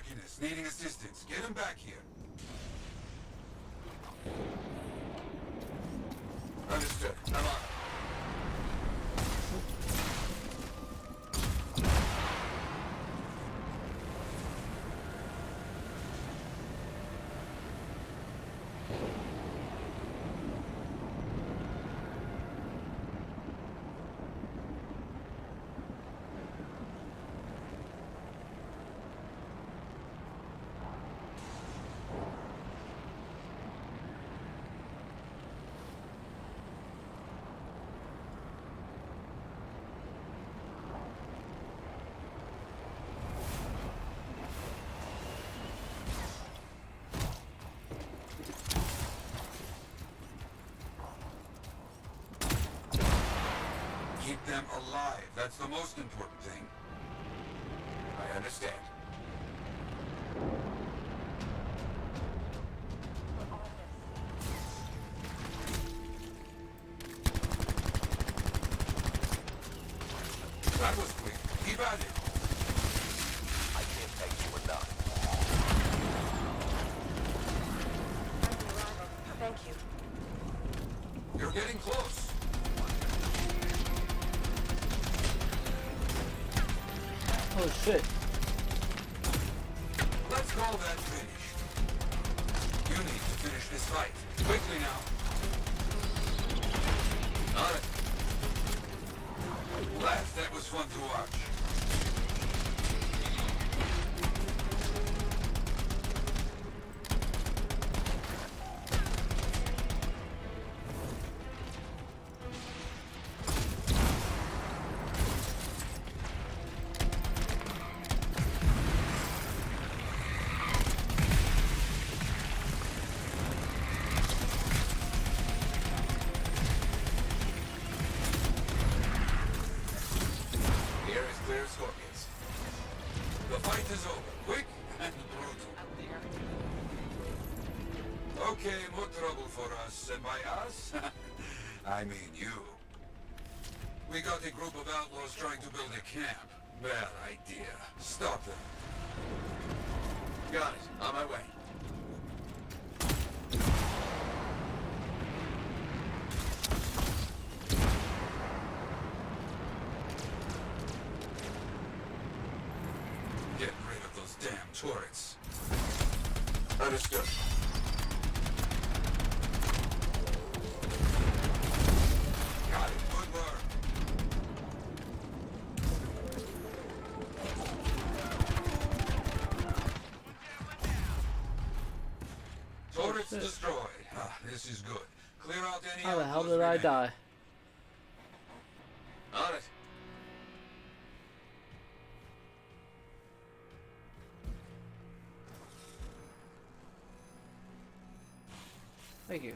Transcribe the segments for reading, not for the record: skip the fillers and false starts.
Arcanist needing assistance. Get him back here. Understood. I'm on it. Keep them alive. That's the most important thing. I understand. That was quick. Keep at it. I can't thank you enough. Thank you. You're getting close. Oh shit. Let's call that finished. You need to finish this fight. Quickly now. On it. Lads, that was fun to watch. Clear scorpions. The fight is over. Quick and brutal. Okay, more trouble for us. And by us, I mean you. We got a group of outlaws trying to build a camp. Bad idea. Stop them. Got it. On my way. Get rid of those damn turrets. Understood. Got it. Good work. Turrets destroyed. Ah, this is good. Clear out any How the hell outposts did I remaining. die? On it. Thank you.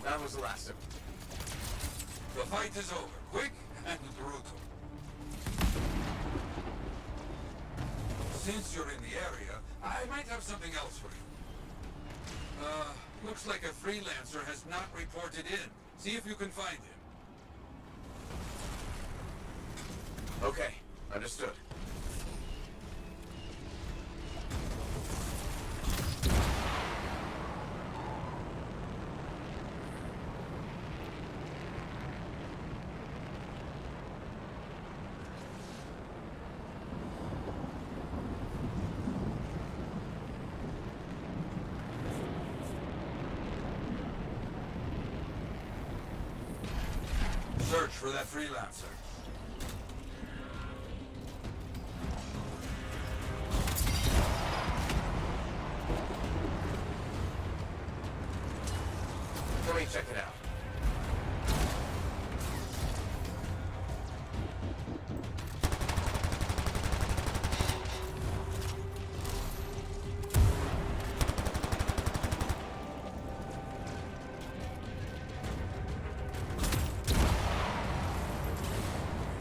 That was the last of it. The fight is over. Quick and brutal. Since you're in the area, I might have something else for you. Looks like a freelancer has not reported in. See if you can find him. Okay. Understood. for that freelancer. Let me check it out.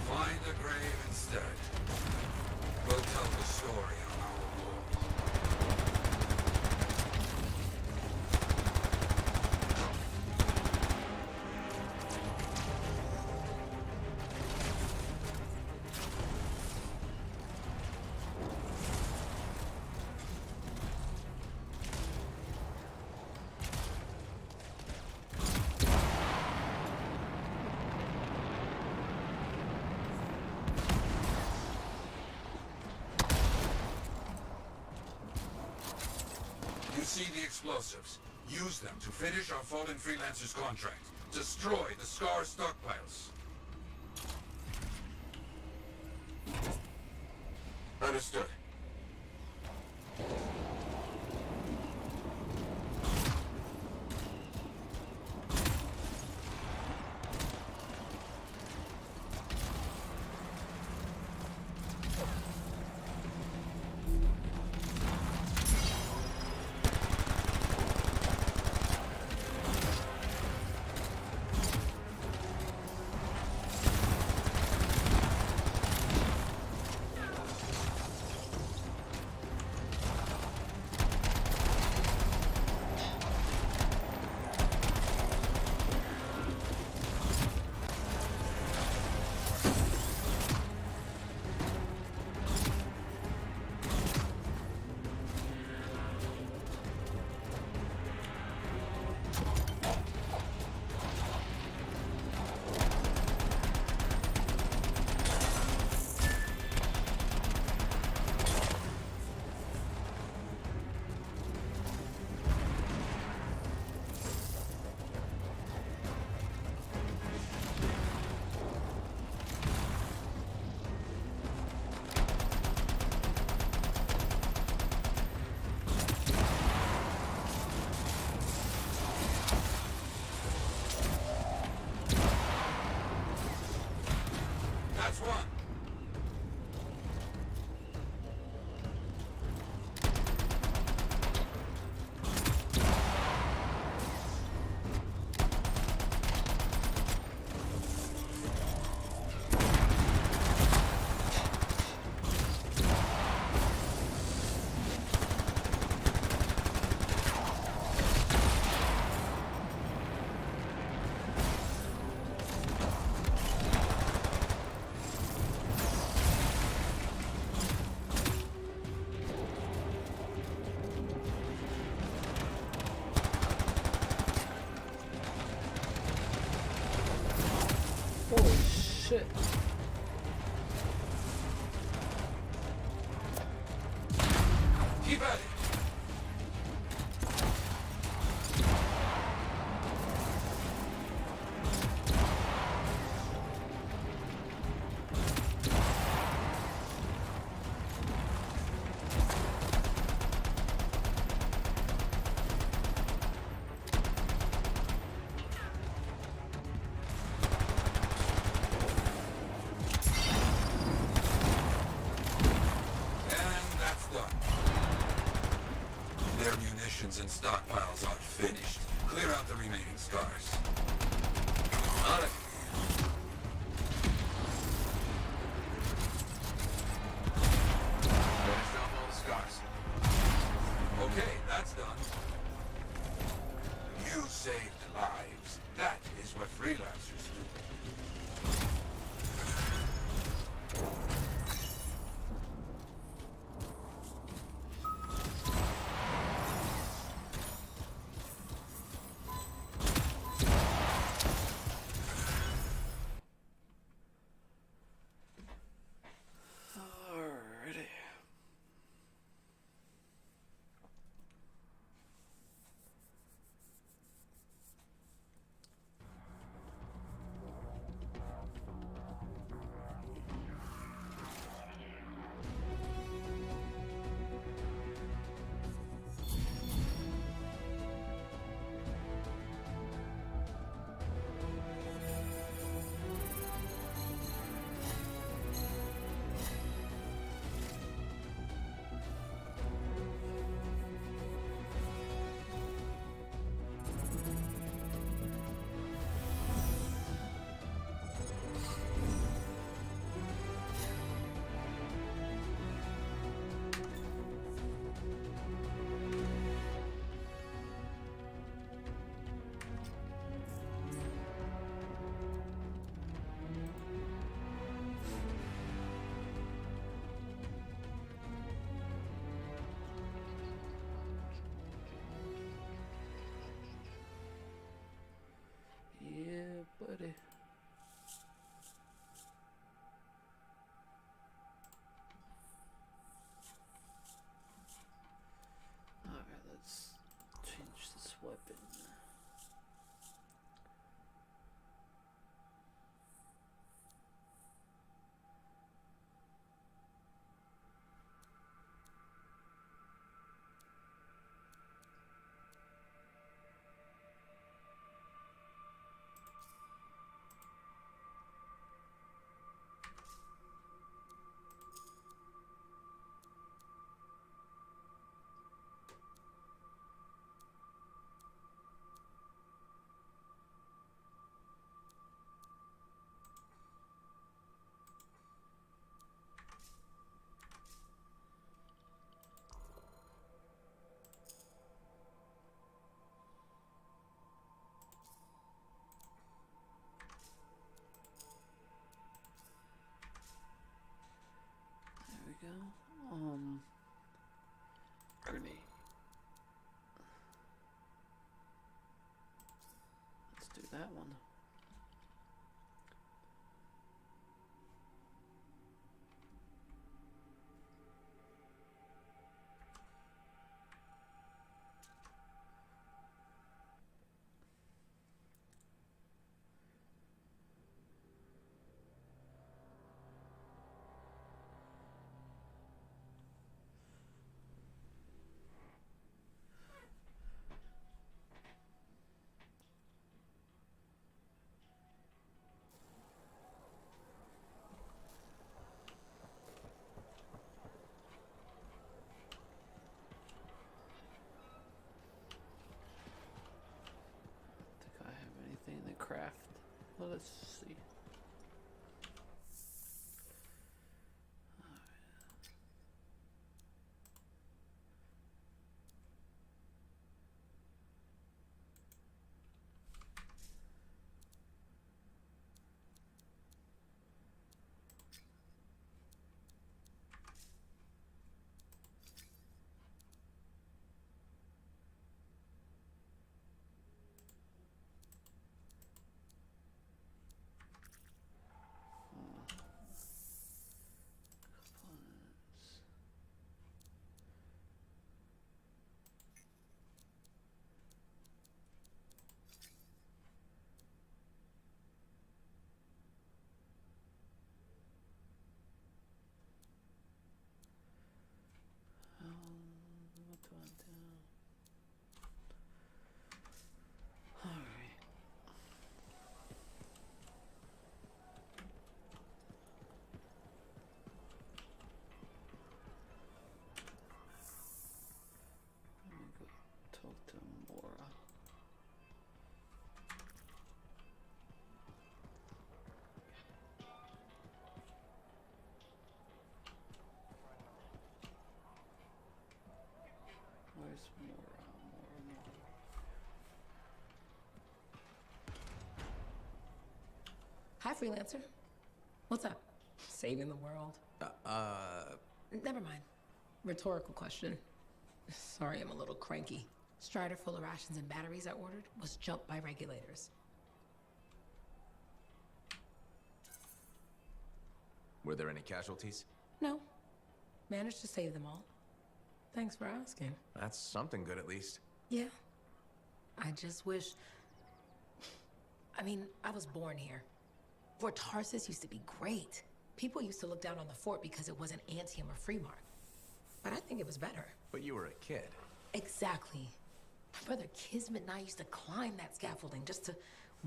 Find a grave instead. We'll tell the story on our wall. You see the explosives. Use them to finish our fallen freelancers' contract. Destroy the Scar stockpiles. Understood. That's one. Holy shit. Keep at it. Their munitions and stockpiles are finished. Clear out the remaining scars. On it. Finished off all the scars. Okay, that's done. You saved lives. That is what freelancers do. go. Grenade. Let's do that one. Think I have anything in the craft? Well, let's see. Components. What do I do? Alright. Let me go talk to Mora. Where's Mora? Mora. Hi, freelancer. What's up? Saving the world? Never mind. Rhetorical question. Sorry, I'm a little cranky. Strider full of rations and batteries I ordered was jumped by regulators. Were there any casualties? No. Managed to save them all. Thanks for asking. That's something good, at least. Yeah. I just wish... I mean, I was born here. Fort Tarsis used to be great. People used to look down on the fort because it wasn't Anthem or Freemark. But I think it was better. But you were a kid. Exactly. My brother Kismet and I used to climb that scaffolding just to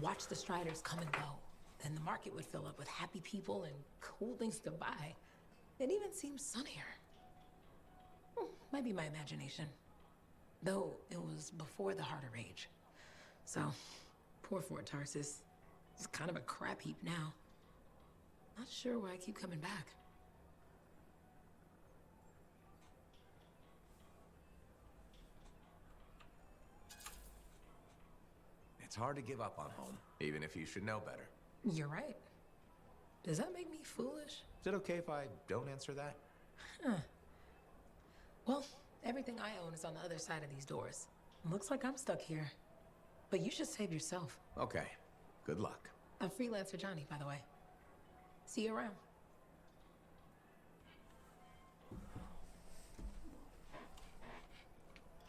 watch the Striders come and go. Then the market would fill up with happy people and cool things to buy. It even seemed sunnier. Might be my imagination. Though it was before the Heart of Rage. So, poor Fort Tarsis. It's kind of a crap heap now. Not sure why I keep coming back. It's hard to give up on home, even if you should know better. You're right. Does that make me foolish? Is it okay if I don't answer that? Well, everything I own is on the other side of these doors. Looks like I'm stuck here. But you should save yourself. Okay. Good luck. I'm Freelancer Johnny, by the way. See you around.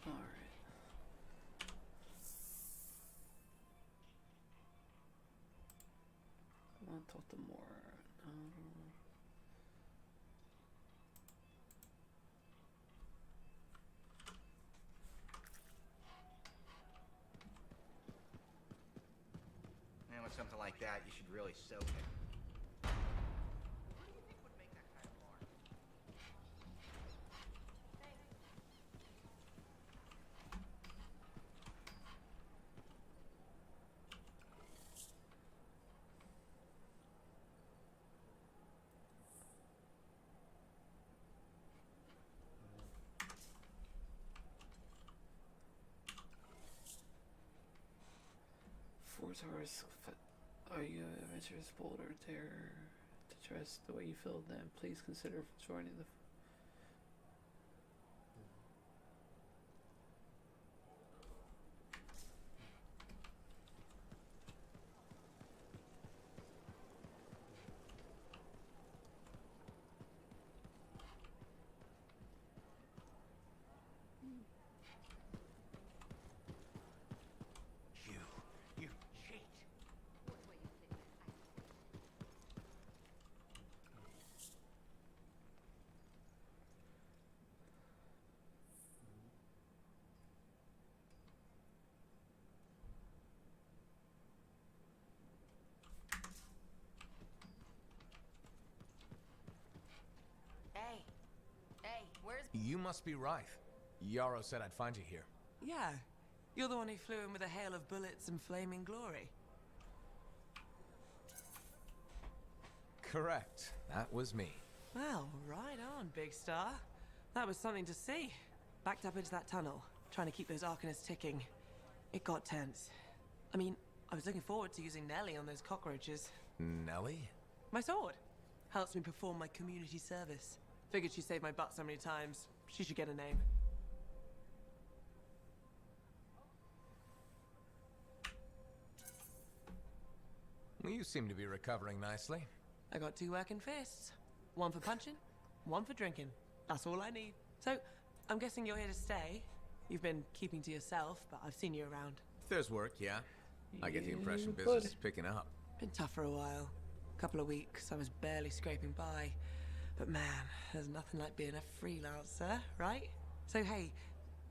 Alright. I want to talk to Mora. And with something like that, you should really soak it. What do you think would make that kind of mark? Force horse. Are you an adventurous, bold, or dare to trust the way you feel? Then please consider joining the Where's... You must be Rife. Yarrow said I'd find you here. Yeah. You're the one who flew in with a hail of bullets and flaming glory. Correct. That was me. Well, right on, Big Star. That was something to see. Backed up into that tunnel, trying to keep those Arcanists ticking. It got tense. I mean, I was looking forward to using Nellie on those cockroaches. Nellie? My sword. Helps me perform my community service. Figured she saved my butt so many times. She should get a name. Well, you seem to be recovering nicely. I got 2 working fists. One for punching, one for drinking. That's all I need. So, I'm guessing you're here to stay. You've been keeping to yourself, but I've seen you around. If there's work, yeah. I get the impression Yeah, business buddy. is picking up. Been tough for a while. Couple of weeks, I was barely scraping by. But man, there's nothing like being a freelancer, right? So hey,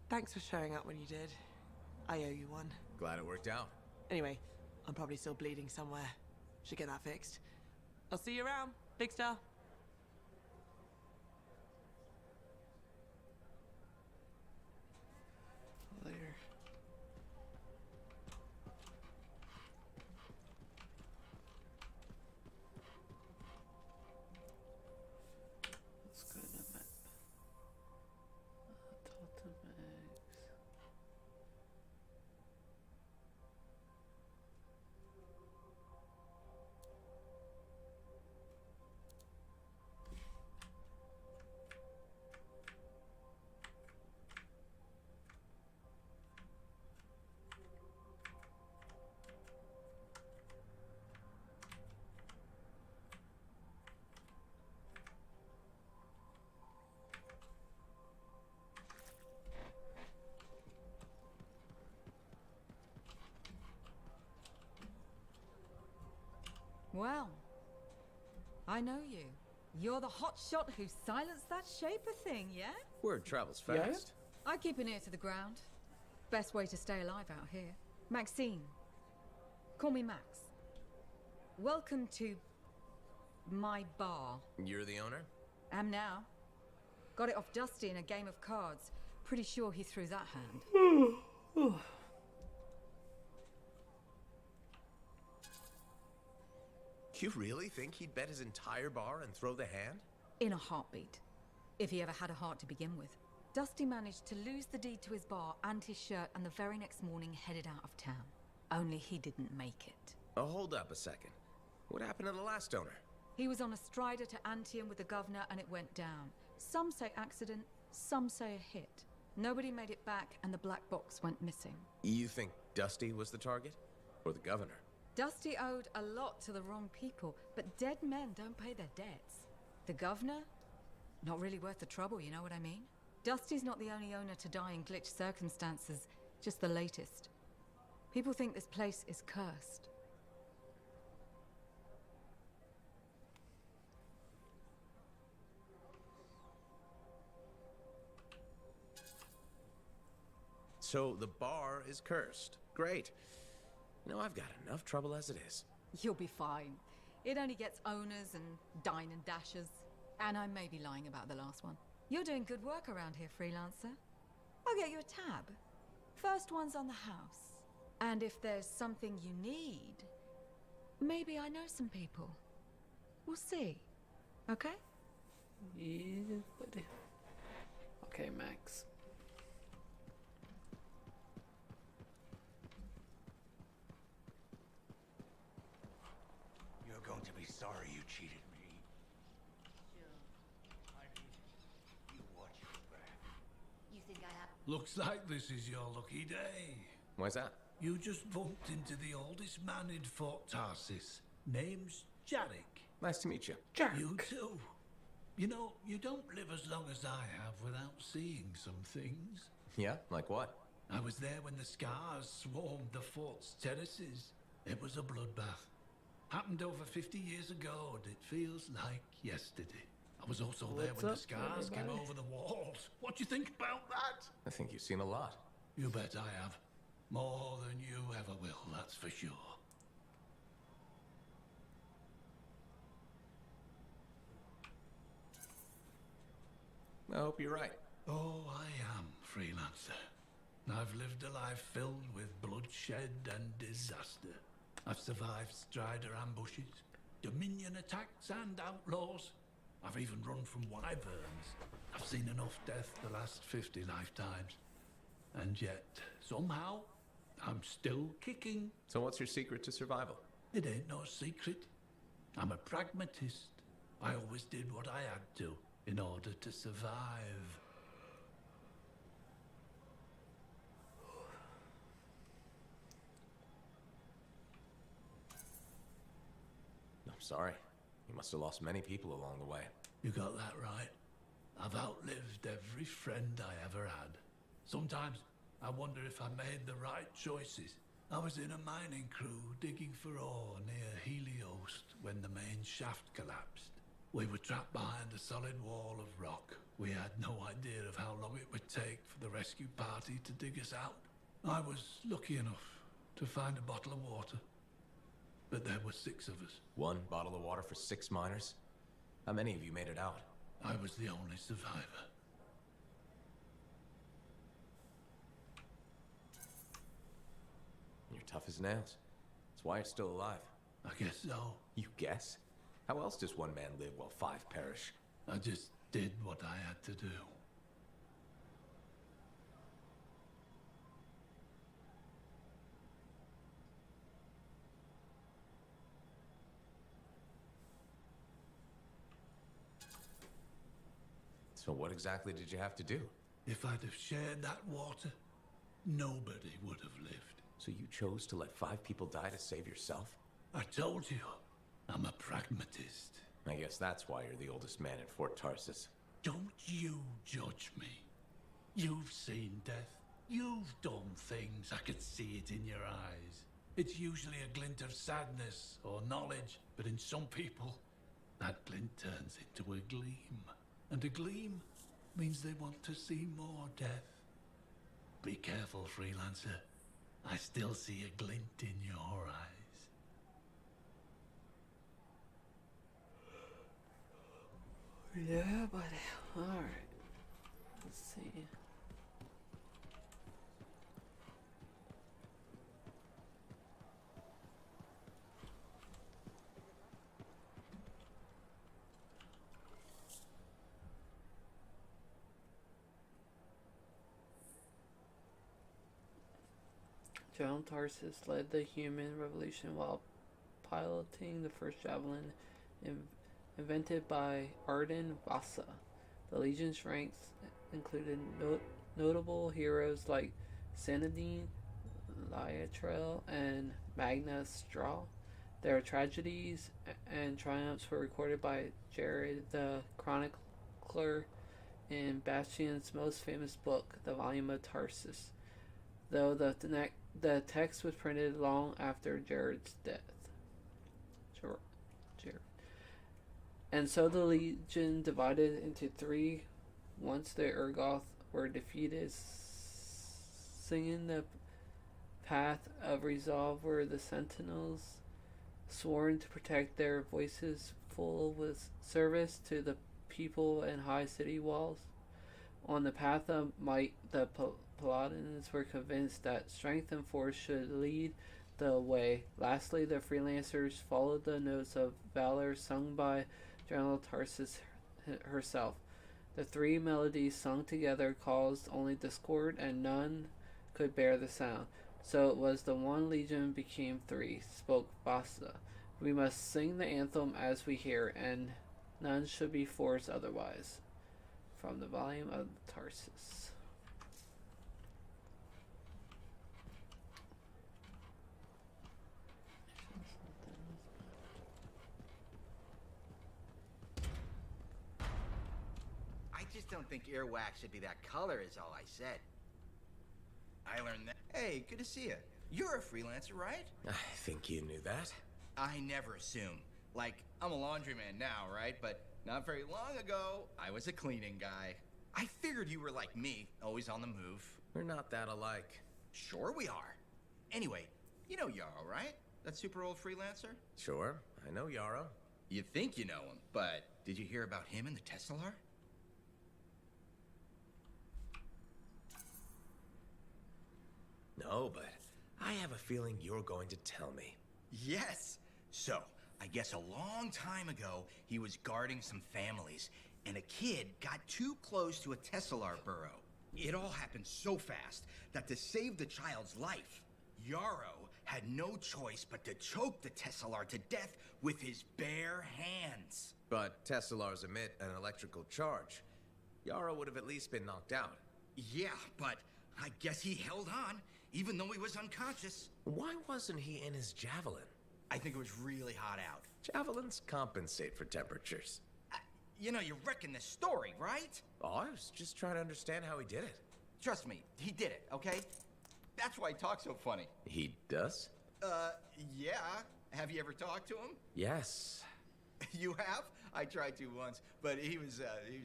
thanks for showing up when you did. I owe you one. Glad it worked out. Anyway, I'm probably still bleeding somewhere. Should get that fixed. I'll see you around, Big Star. Later. Let's go to the map. Totem eggs. Well, I know you. You're the hotshot who silenced that Shaper thing, yeah? Word travels Yeah? fast. I keep an ear to the ground. Best way to stay alive out here. Maxine. Call me Max. Welcome to my bar. You're the owner? Am now. Got it off Dusty in a game of cards. Pretty sure he threw that hand. You really think he'd bet his entire bar and throw the hand? In a heartbeat. If he ever had a heart to begin with. Dusty managed to lose the deed to his bar and his shirt, and the very next morning headed out of town. Only he didn't make it. Oh, hold up a second. What happened to the last owner? He was on a strider to Anthem with the governor and it went down. Some say accident, some say a hit. Nobody made it back and the black box went missing. You think Dusty was the target? Or the governor? Dusty owed a lot to the wrong people, but dead men don't pay their debts. The governor? Not really worth the trouble, you know what I mean? Dusty's not the only owner to die in glitch circumstances, just the latest. People think this place is cursed. So the bar is cursed. Great. You know, I've got enough trouble as it is. You'll be fine. It only gets owners and dine and dashers. And I may be lying about the last one. You're doing good work around here, freelancer. I'll get you a tab. First one's on the house. And if there's something you need, maybe I know some people. We'll see. Okay? Yeah, buddy. Okay, Max. You're going to be sorry you cheated me. You watch your back. You think I have... Looks like this is your lucky day. Why's that? You just bumped into the oldest man in Fort Tarsis. Name's Jarek. Nice to meet you. Jack. You too. You know, you don't live as long as I have without seeing some things. Yeah? Like what? I was there when the scars swarmed the fort's terraces. It was a bloodbath. Happened over 50 years ago, and it feels like yesterday. I was also there What's when the up, scars came everybody? over the walls. What do you think about that? I think you've seen a lot. You bet I have. More than you ever will, that's for sure. I hope you're right. Oh, I am, freelancer. I've lived a life filled with bloodshed and disaster. I've survived Strider ambushes, Dominion attacks and outlaws. I've even run from wyverns. I've seen enough death the last 50 lifetimes. And yet, somehow, I'm still kicking. So what's your secret to survival? It ain't no secret. I'm a pragmatist. I always did what I had to in order to survive. I'm sorry. You must have lost many people along the way. You got that right. I've outlived every friend I ever had. Sometimes I wonder if I made the right choices. I was in a mining crew digging for ore near Helios when the main shaft collapsed. We were trapped behind a solid wall of rock. We had no idea of how long it would take for the rescue party to dig us out. I was lucky enough to find a bottle of water. But there were 6 of us. 1 bottle of water for 6 miners? How many of you made it out? I was the only survivor. You're tough as nails. That's why you're still alive. I guess so. You guess? How else does one man live while 5 perish? I just did what I had to do. So what exactly did you have to do? If I'd have shared that water, nobody would have lived. So you chose to let 5 people die to save yourself? I told you, I'm a pragmatist. I guess that's why you're the oldest man in Fort Tarsus. Don't you judge me. You've seen death. You've done things. I could see it in your eyes. It's usually a glint of sadness or knowledge, but in some people, that glint turns into a gleam. And a gleam means they want to see more death. Be careful, freelancer. I still see a glint in your eyes. Yeah, buddy. Alright. Let's see. John Tarsus led the human revolution while piloting the first javelin invented by Arden Vasa. The Legion's ranks included notable heroes like Sanadine, Liatrell, and Magna Straw. Their tragedies and triumphs were recorded by Jared the Chronicler in Bastian's most famous book, the Volume of Tarsus, though the text was printed long after Jared's death. Jared. And so the Legion divided into 3 once the Urgoth were defeated. Singing the path of resolve were the sentinels, sworn to protect their voices full with service to the people and high city walls. On the path of might, the Paladins were convinced that strength and force should lead the way. Lastly, the freelancers followed the notes of valor sung by General Tarsus herself. The 3 melodies sung together caused only discord, and none could bear the sound. So it was the one legion became 3, spoke Vasa. We must sing the anthem as we hear, and none should be forced otherwise. From the Volume of Tarsus. I just don't think earwax should be that color is all I said. I learned that. Hey, good to see you. You're a freelancer, right? I think you knew that. I never assume. Like, I'm a laundryman now, right? But not very long ago, I was a cleaning guy. I figured you were like me, always on the move. We're not that alike. Sure we are. Anyway, you know Yarrow, right? That super old freelancer? Sure, I know Yarrow. You think you know him, but did you hear about him and the Tesla? No, but I have a feeling you're going to tell me. Yes. So, I guess a long time ago, he was guarding some families, and a kid got too close to a Tesselar burrow. It all happened so fast that to save the child's life, Yarrow had no choice but to choke the Tesselar to death with his bare hands. But Tesselars emit an electrical charge. Yarrow would have at least been knocked out. Yeah, but I guess he held on, even though he was unconscious. Why wasn't he in his javelin? I think it was really hot out. Javelins compensate for temperatures. You know, you're wrecking this story, right? Oh, I was just trying to understand how he did it. Trust me, he did it, okay? That's why he talks so funny. He does? Yeah. Have you ever talked to him? Yes. You have? I tried to once, but he was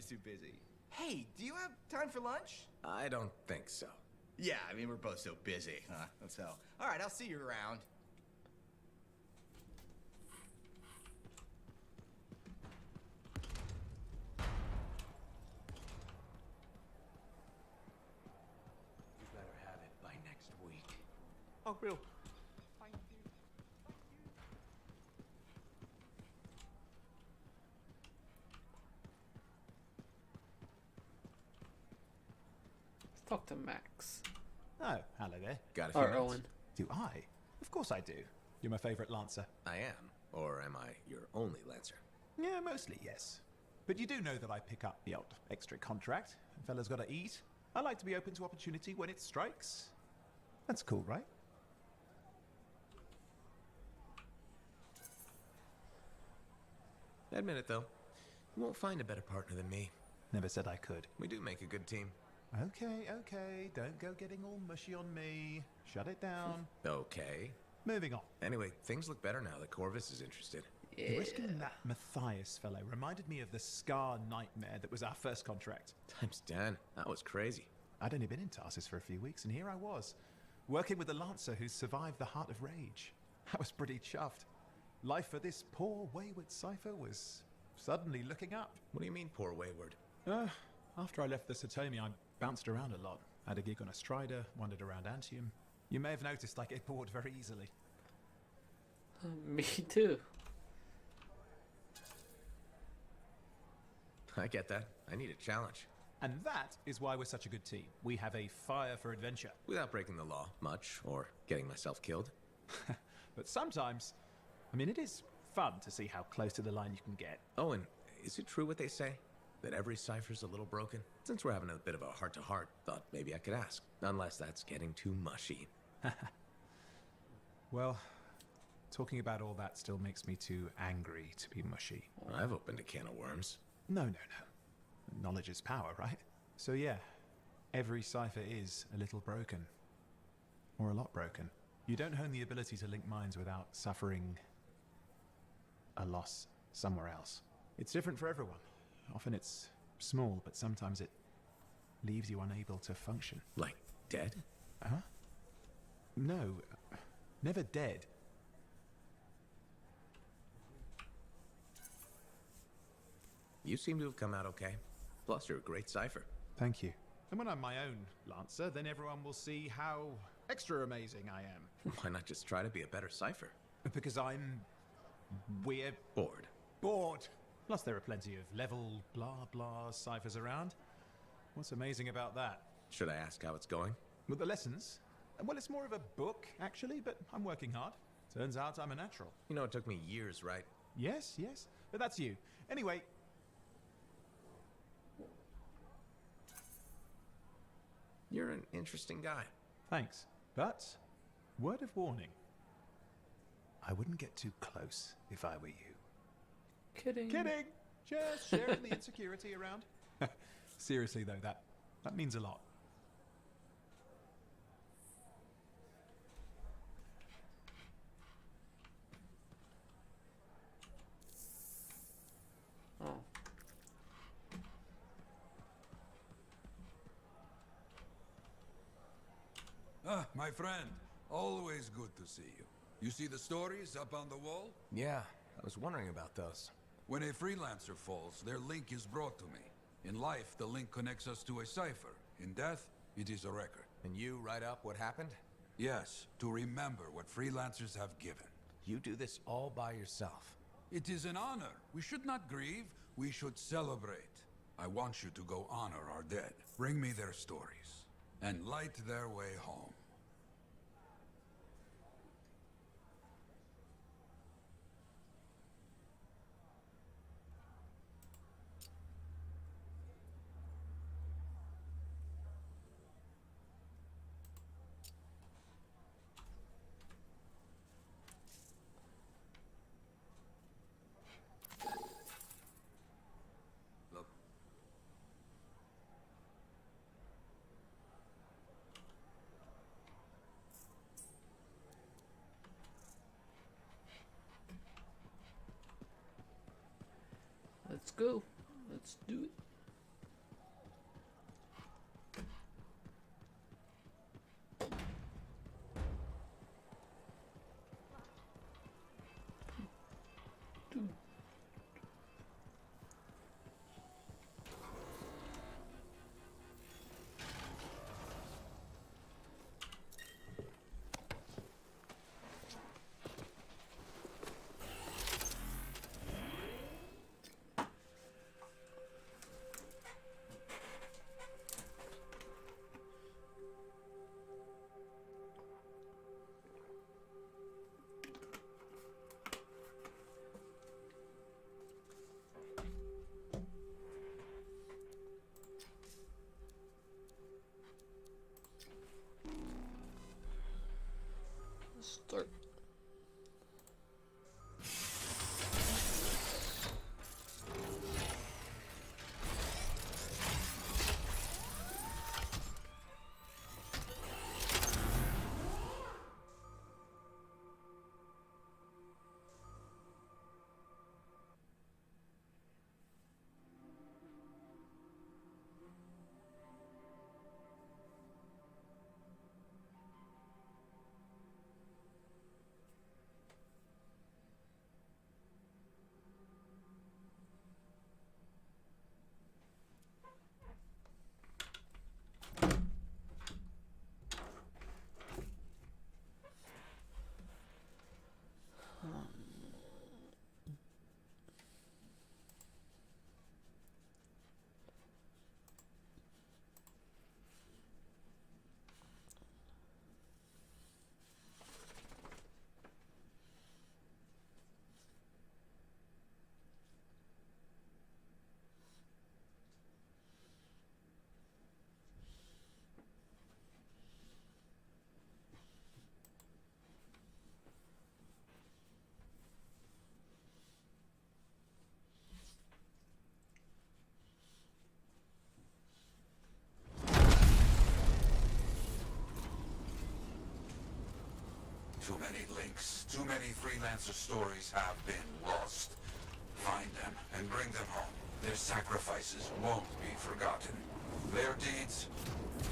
too busy. Hey, do you have time for lunch? I don't think so. Yeah, I mean, we're both so busy, huh? So, all right, I'll see you around. You better have it by next week. Oh, real. Thank you. Let's talk to Max. Oh, hello there. Got a few Or minutes? Owen. Do I? Of course I do. You're my favorite Lancer. I am. Or am I your only Lancer? Yeah, mostly, yes. But you do know that I pick up the odd extra contract. Fella's gotta eat. I like to be open to opportunity when it strikes. That's cool, right? Admit it, though. You won't find a better partner than me. Never said I could. We do make a good team. Okay. Don't go getting all mushy on me. Shut it down. Okay. Moving on. Anyway, things look better now that Corvus is interested. The risking that Matthias fellow reminded me of the Scar nightmare that was our first contract. Times 10. That was crazy. I'd only been in Tarsus for a few weeks, and here I was, working with a Lancer who survived the Heart of Rage. I was pretty chuffed. Life for this poor, wayward cipher was suddenly looking up. What do you mean, poor wayward? After I left the Satomi, I bounced around a lot. Had a gig on a Strider, wandered around Anthem. You may have noticed I get bored very easily. Me too. I get that. I need a challenge. And that is why we're such a good team. We have a fire for adventure. Without breaking the law much, or getting myself killed. But sometimes, I mean, it is fun to see how close to the line you can get. Oh, and is it true what they say? That every cipher's a little broken? Since we're having a bit of a heart-to-heart, thought maybe I could ask. Unless that's getting too mushy. Well, talking about all that still makes me too angry to be mushy. I've opened a can of worms. No. Knowledge is power, right? So yeah, every cipher is a little broken. Or a lot broken. You don't hone the ability to link minds without suffering a loss somewhere else. It's different for everyone. Often it's small, but sometimes it leaves you unable to function. Like dead? Huh? No, never dead. You seem to have come out okay. Plus, you're a great cipher. Thank you. And when I'm my own Lancer, then everyone will see how extra amazing I am. Why not just try to be a better cipher? Because we're Bored. bored. Plus there are plenty of level blah blah ciphers around. What's amazing about that? Should I ask how it's going? With the lessons? Well, it's more of a book, actually, but I'm working hard. Turns out I'm a natural. You know, it took me years, right? Yes, but that's you. Anyway, You're an interesting guy. thanks. But, word of warning. I wouldn't get too close if I were you. Kidding. Kidding! Just sharing the insecurity around. Seriously, though, that means a lot. Oh. Ah, my friend. Always good to see you. You see the stories up on the wall? Yeah, I was wondering about those. When a freelancer falls, their link is brought to me. In life, the link connects us to a cipher. In death, it is a record. And you write up what happened? Yes, to remember what freelancers have given. You do this all by yourself. It is an honor. We should not grieve. We should celebrate. I want you to go honor our dead. Bring me their stories, and light their way home. Look. Let's go. Let's do it. Start. Too many links, too many freelancer stories have been lost. Find them and bring them home. Their sacrifices won't be forgotten. Their deeds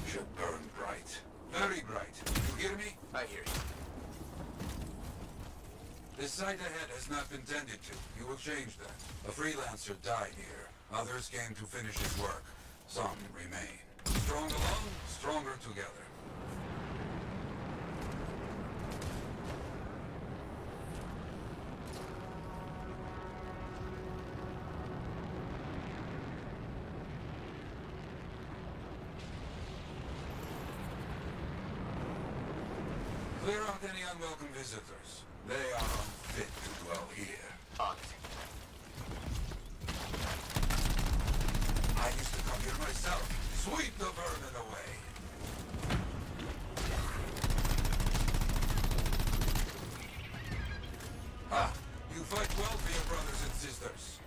should burn bright. Very bright. You hear me? I hear you. This site ahead has not been tended to. You will change that. A freelancer died here. Others came to finish his work. Some remain. Strong alone, stronger together. Clear out any unwelcome visitors. They are unfit to dwell here. I used to come here myself. Sweep the vermin away. Ah, you fight well for your brothers and sisters.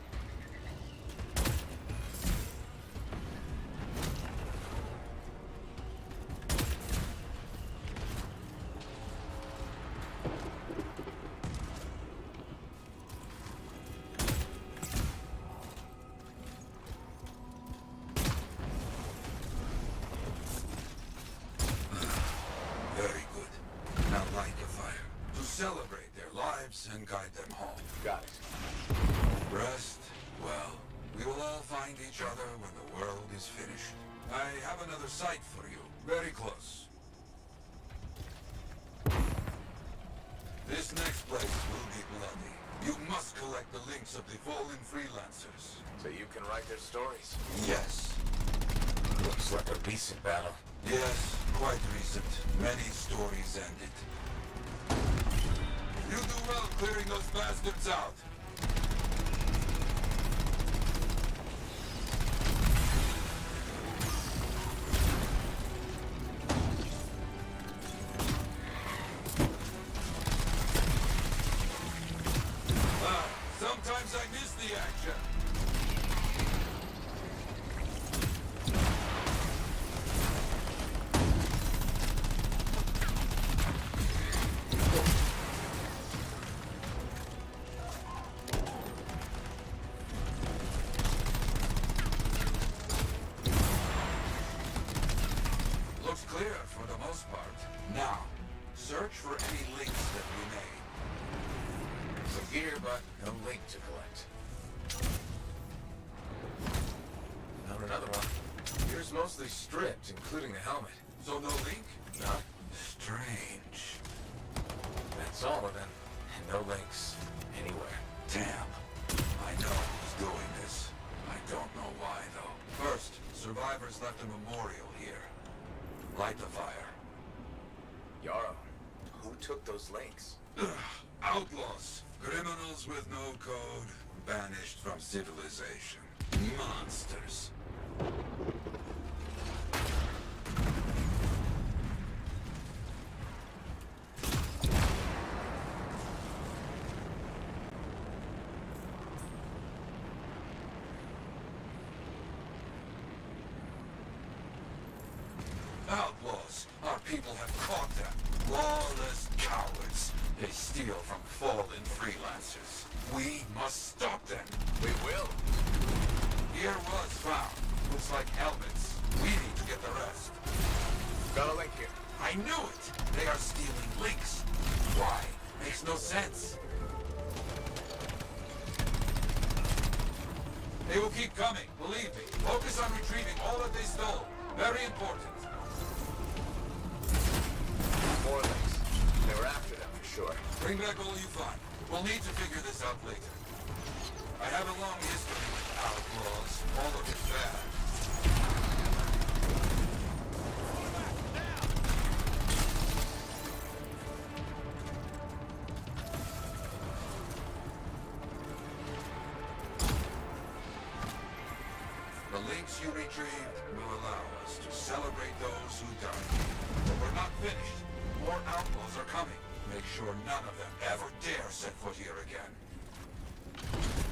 Very good. Now light the fire to celebrate their lives and guide them home. Got it. Rest, well, we will all find each other when the world is finished. I have another site for you, very close. This next place will be bloody. You must collect the links of the fallen freelancers. So you can write their stories. Yes. Looks like a recent battle. Yes, quite recent. Many stories ended. You do well clearing those bastards out. Sometimes I miss the action. Looks clear for the most part. Now, search for any links that we made. Some gear, but no link to collect. Found another one. Gear's mostly stripped, including the helmet. So no link? No. Strange. That's all of them. And no links anywhere. Damn. I know who's doing this. I don't know why, though. First, survivors left a memorial here. Light the fire. Yarrow, who took those links? Outlaws. Criminals with no code. Banished from civilization. Monsters. Outlaws. Our people have caught them. Lawless cowards. They steal from fallen freelancers. We must stop them. We will. Gear was found. Looks like helmets. We need to get the rest. Got a link here. I knew it! They are stealing links. Why? Makes no sense. They will keep coming, believe me. Focus on retrieving all that they stole. Very important. More links. They were after them for sure. Bring back all you find. We'll need to figure this out later. I have a long history with outlaws. All of it bad. The links you retrieved will allow us to celebrate those who died. But we're not finished. More outlaws are coming. Make sure none of them ever dare set foot here again.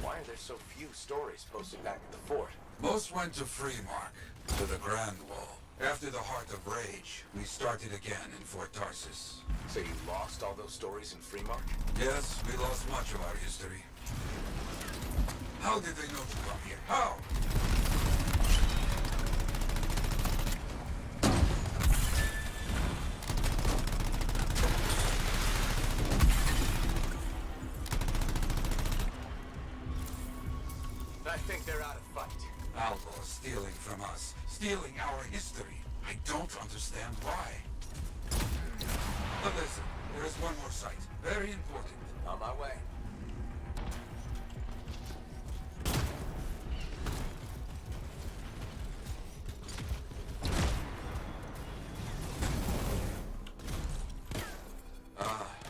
Why are there so few stories posted back at the fort? Most went to Freemark, to the Grand Wall. After the Heart of Rage, we started again in Fort Tarsus. So you lost all those stories in Freemark? Yes, we lost much of our history. How did they know to come here? How? I think they're out of fight. Outlaws stealing from us, stealing our history. I don't understand why. But listen, there is one more site. Very important. On my way.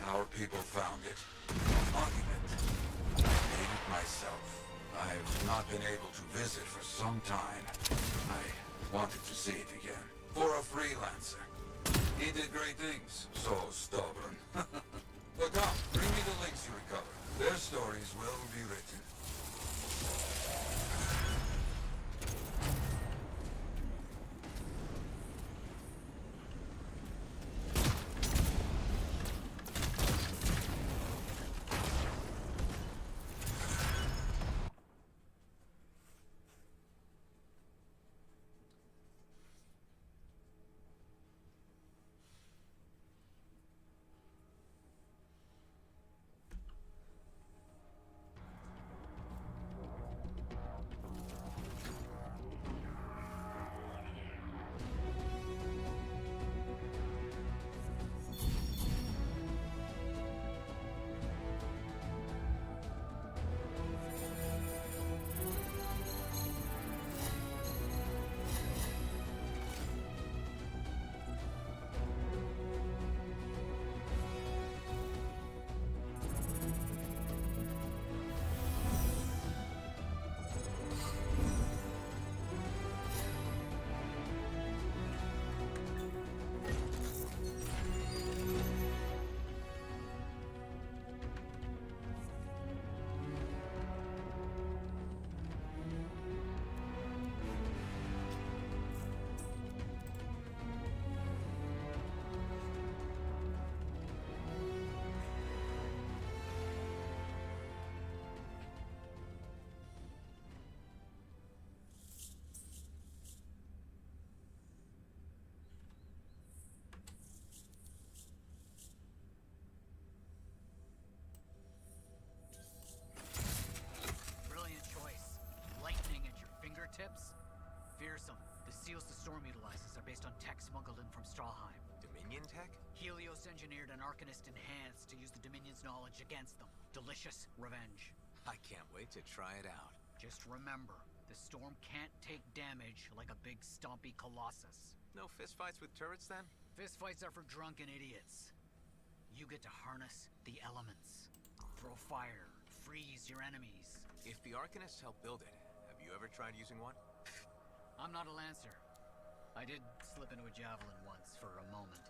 Our people found it. A monument. I made it myself. I've not been able to visit for some time. I wanted to see it again. For a freelancer. He did great things. So stubborn. Look up. Bring me the links you recovered. Their stories will be written. tips? Fearsome. The seals the storm utilizes are based on tech smuggled in from Strawheim. Dominion tech? Helios engineered an Arcanist enhanced to use the Dominion's knowledge against them. Delicious revenge. I can't wait to try it out. Just remember, the storm can't take damage like a big stompy colossus. No fistfights with turrets then? Fistfights are for drunken idiots. You get to harness the elements. Throw fire, freeze your enemies. If the Arcanists help build it, have you ever tried using one? I'm not a Lancer. I did slip into a javelin once for a moment.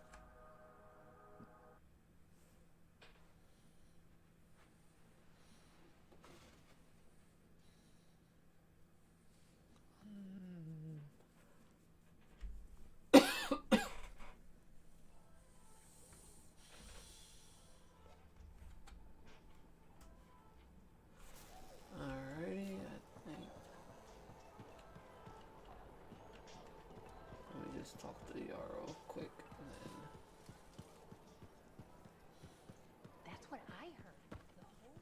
Alrighty, I think. Let me just talk to the RO quick and then. That's what I heard. The whole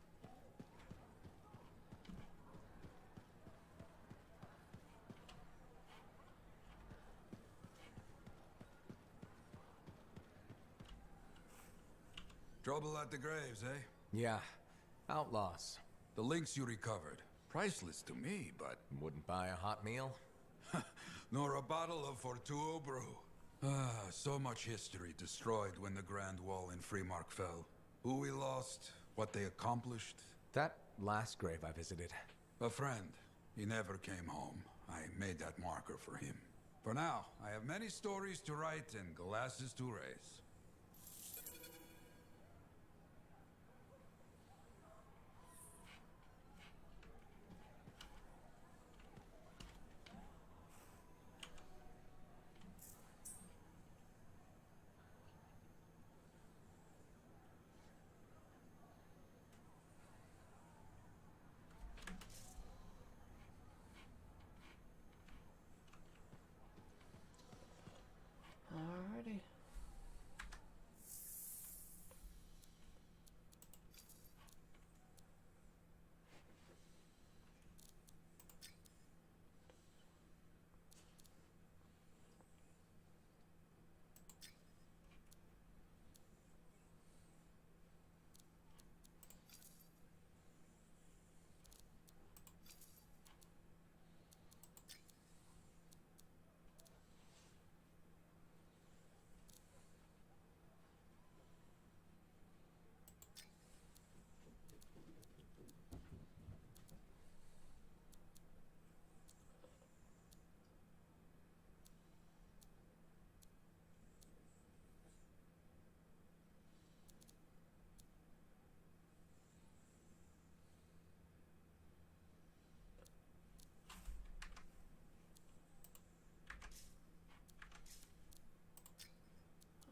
Trouble at the graves, eh? Yeah. Outlaws. The links you recovered. Priceless to me, but... Wouldn't buy a hot meal? nor a bottle of Fortuo brew. Ah, so much history destroyed when the Grand Wall in Freemark fell. Who we lost, what they accomplished. That last grave I visited. A friend. He never came home. I made that marker for him. For now, I have many stories to write and glasses to raise. Alrighty.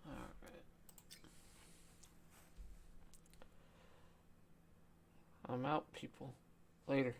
Alright. I'm out, people. Later.